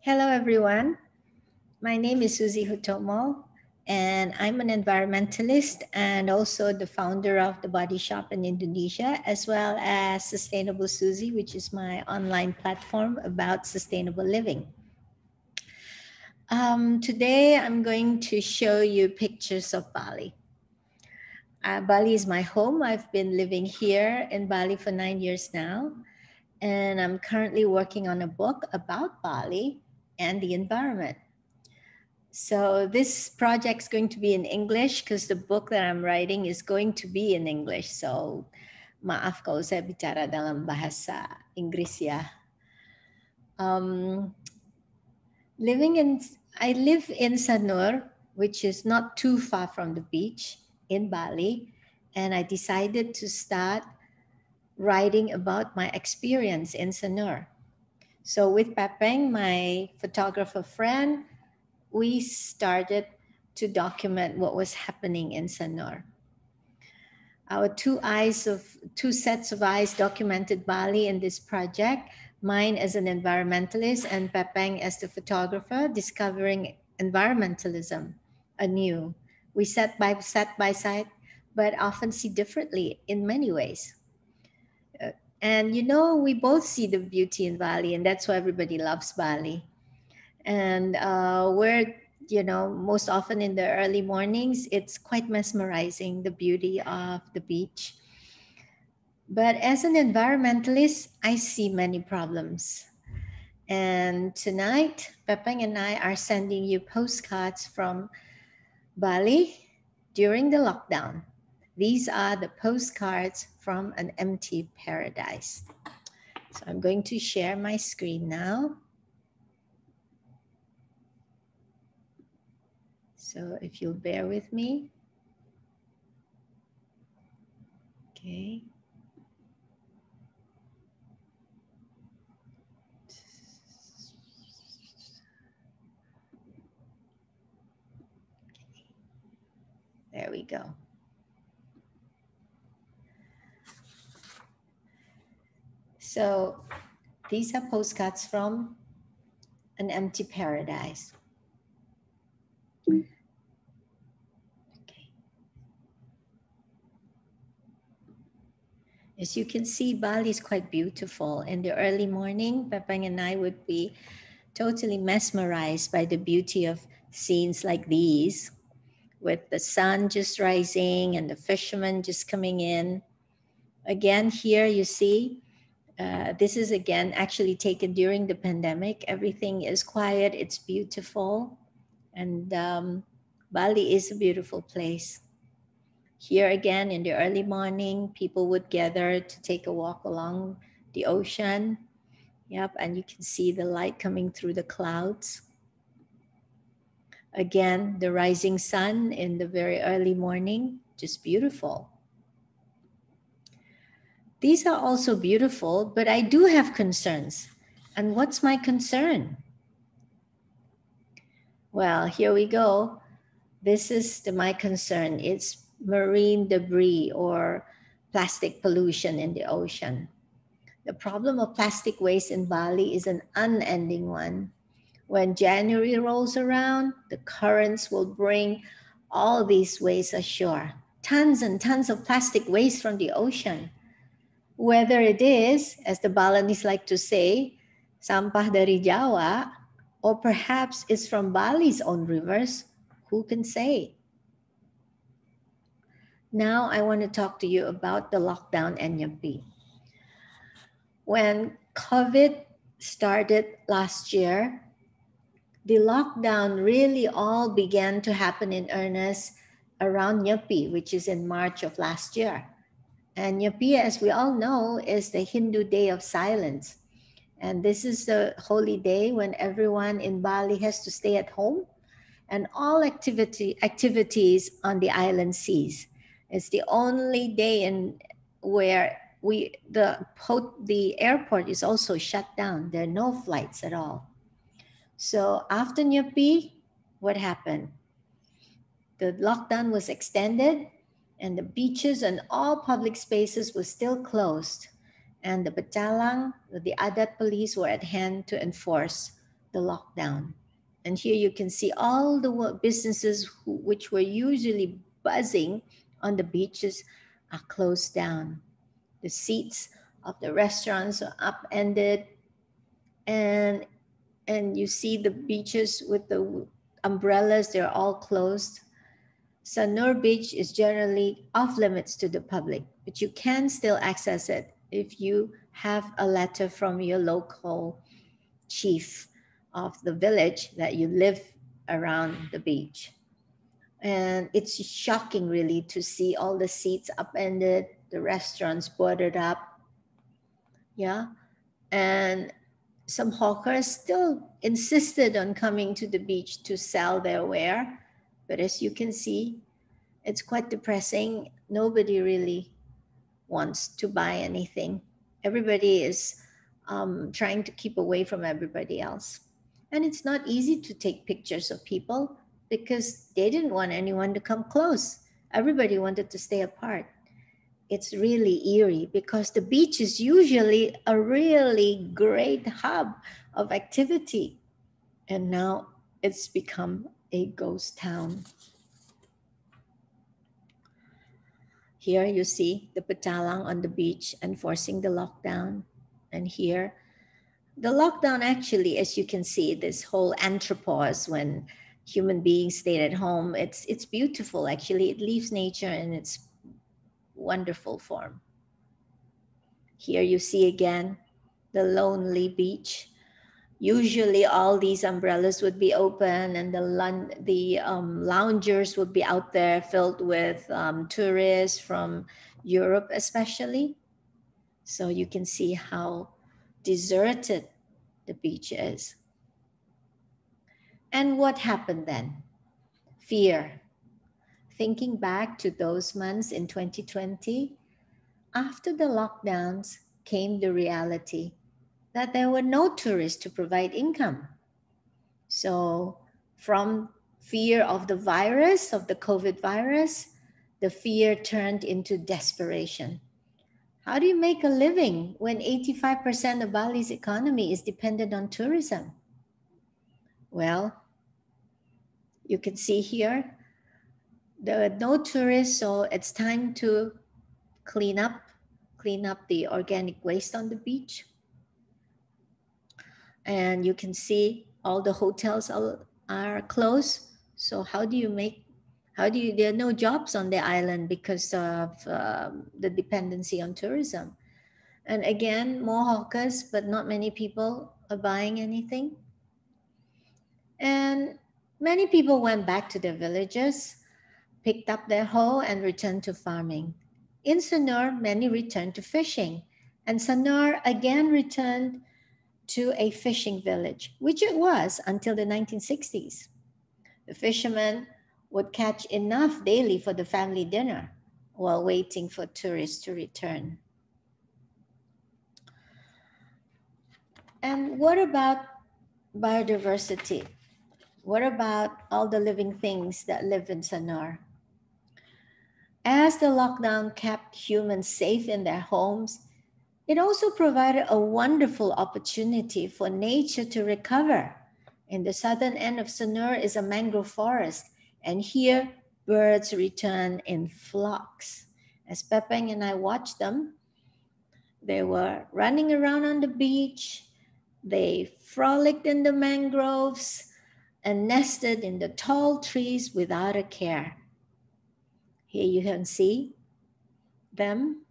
Hello, everyone. My name is Susie Hutomo, and I'm an environmentalist and also the founder of the Body Shop in Indonesia, as well as Sustainable Susie, which is my online platform about sustainable living. Today, I'm going to show you pictures of Bali. Bali is my home. I've been living here in Bali for 9 years now, and I'm currently working on a book about Bali and the environment. So this project's going to be in English because the book that I'm writing is going to be in English. So maaf kalau saya bicara dalam bahasa Inggris ya. Um, living in, I live in Sanur, which is not too far from the beach in Bali, and I decided to start writing about my experience in Sanur. So with Pepeng, my photographer friend, we started to document what was happening in Sanur. Our two sets of eyes documented Bali in this project, mine as an environmentalist and Pepeng as the photographer, discovering environmentalism anew. We sat by side, but often see differently in many ways. And we both see the beauty in Bali, and that's why everybody loves Bali. And we're most often in the early mornings, it's quite mesmerizing, the beauty of the beach. But as an environmentalist, I see many problems. And tonight, Pepeng and I are sending you postcards from Bali during the lockdown. These are the postcards from an empty paradise. So I'm going to share my screen now. So if you'll bear with me. Okay. There we go. So these are postcards from an empty paradise. Okay. As you can see, Bali is quite beautiful. In the early morning, Pepeng and I would be totally mesmerized by the beauty of scenes like these, with the sun just rising and the fishermen just coming in. Again, here you see, this is again actually taken during the pandemic. Everything is quiet, it's beautiful, and Bali is a beautiful place. Here again in the early morning, people would gather to take a walk along the ocean. Yep, and you can see the light coming through the clouds. Again, the rising sun in the very early morning, just beautiful. These are also beautiful, but I do have concerns. And what's my concern? Well, here we go. This is my concern. It's marine debris or plastic pollution in the ocean. The problem of plastic waste in Bali is an unending one. When January rolls around, the currents will bring all these waste ashore. Tons and tons of plastic waste from the ocean. Whether it is, as the Balinese like to say, sampah dari Jawa, or perhaps it's from Bali's own rivers, who can say? Now I want to talk to you about the lockdown and Nyepi. When COVID started last year, the lockdown really all began to happen in earnest around Nyepi, which is in March of last year. And Nyepi, as we all know, is the Hindu Day of Silence. And this is the holy day when everyone in Bali has to stay at home and all activities on the island cease. It's the only day where the airport is also shut down. There are no flights at all. So after Nyepi, what happened? The lockdown was extended and the beaches and all public spaces were still closed. And the Batalang, the Adat police were at hand to enforce the lockdown. And here you can see all the businesses which were usually buzzing on the beaches are closed down. The seats of the restaurants are upended, and you see the beaches with the umbrellas, they're all closed. Sanur Beach is generally off limits to the public, but you can still access it if you have a letter from your local chief of the village that you live around the beach. And it's shocking, really, to see all the seats upended, the restaurants boarded up. Yeah. And some hawkers still insisted on coming to the beach to sell their ware. But as you can see, it's quite depressing. Nobody really wants to buy anything. Everybody is trying to keep away from everybody else. And it's not easy to take pictures of people because they didn't want anyone to come close. Everybody wanted to stay apart. It's really eerie because the beach is usually a really great hub of activity. And now it's become a ghost town. Here you see the Petalang on the beach enforcing the lockdown. And here, the lockdown actually, as you can see, this whole anthropause, when human beings stayed at home, it's beautiful actually. It leaves nature in its wonderful form. Here you see again the lonely beach. Usually all these umbrellas would be open and the loungers would be out there filled with tourists from Europe especially. So you can see how deserted the beach is. And what happened then? Fear. Thinking back to those months in 2020, after the lockdowns came the reality that there were no tourists to provide income. So from fear of the virus, of the COVID virus, the fear turned into desperation. How do you make a living when 85% of Bali's economy is dependent on tourism? Well, you can see here, there are no tourists, so it's time to clean up the organic waste on the beach. And you can see all the hotels are closed. So there are no jobs on the island because of the dependency on tourism. And again, more hawkers, but not many people are buying anything. And many people went back to their villages, picked up their hoe and returned to farming. In Sanur, many returned to fishing. And Sanur again returned to a fishing village, which it was until the 1960s. The fishermen would catch enough daily for the family dinner while waiting for tourists to return. And what about biodiversity? What about all the living things that live in Sanur? As the lockdown kept humans safe in their homes, it also provided a wonderful opportunity for nature to recover. In the southern end of Sanur is a mangrove forest, and here birds return in flocks. As Pepeng and I watched them, they were running around on the beach, they frolicked in the mangroves, and nested in the tall trees without a care. Here you can see them.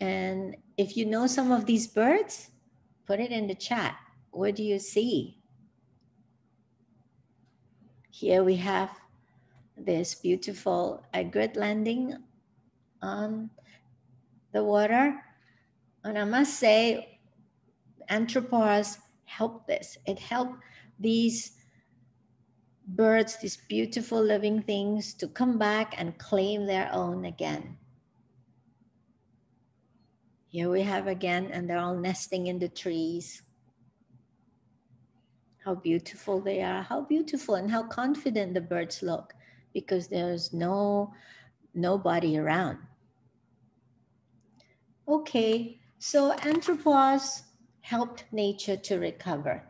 And if you know some of these birds, put it in the chat. What do you see? Here we have this beautiful egret landing on the water. And I must say, anthropause helped this. It helped these birds, these beautiful living things, to come back and claim their own again. Here we have again, and they're all nesting in the trees. How beautiful they are, how beautiful and how confident the birds look because there's nobody around. Okay, so anthropause helped nature to recover.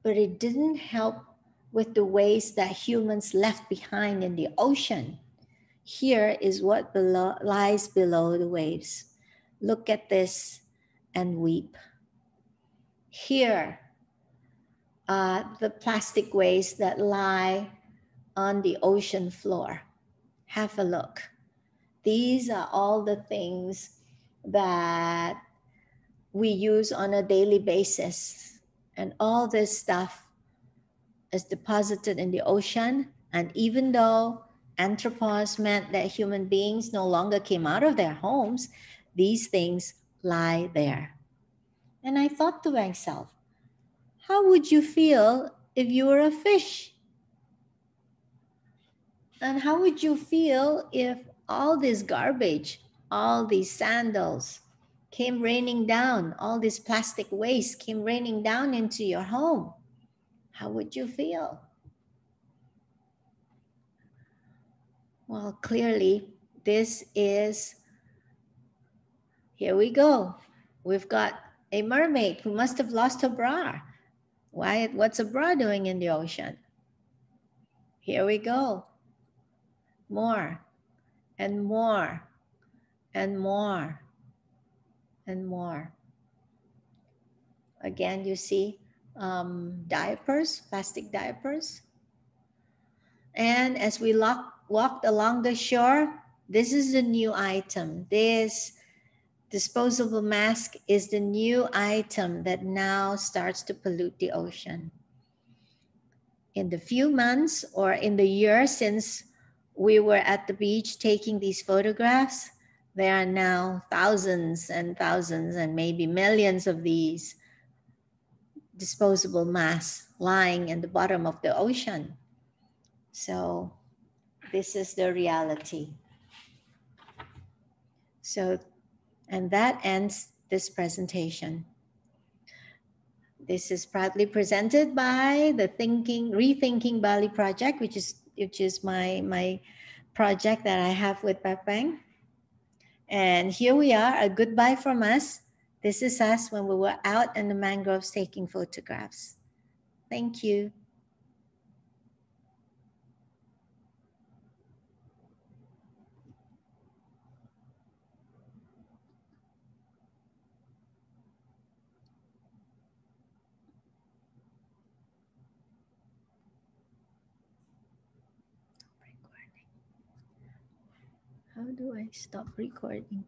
but it didn't help with the waste that humans left behind in the ocean. Here is what lies below the waves. Look at this and weep. Here are the plastic waste that lie on the ocean floor. Have a look. These are all the things that we use on a daily basis. And all this stuff is deposited in the ocean. And even though anthropos meant that human beings no longer came out of their homes, these things lie there. And I thought to myself, how would you feel if you were a fish? And how would you feel if all this garbage, all these sandals came raining down, all this plastic waste came raining down into your home? How would you feel? Well, clearly, this is, here we go. We've got a mermaid who must have lost her bra. What's a bra doing in the ocean? Here we go. More and more and more and more. Again, you see diapers, plastic diapers. And as we walked along the shore, this is the new item. This disposable mask is the new item that now starts to pollute the ocean. In the few months or in the year since we were at the beach taking these photographs, there are now thousands and thousands and maybe millions of these disposable masks lying in the bottom of the ocean. So this is the reality. So, and that ends this presentation. This is proudly presented by the Rethinking Bali project, which is my project that I have with Pepeng. And here we are, a goodbye from us. This is us when we were out in the mangroves taking photographs. Thank you. How do I stop recording?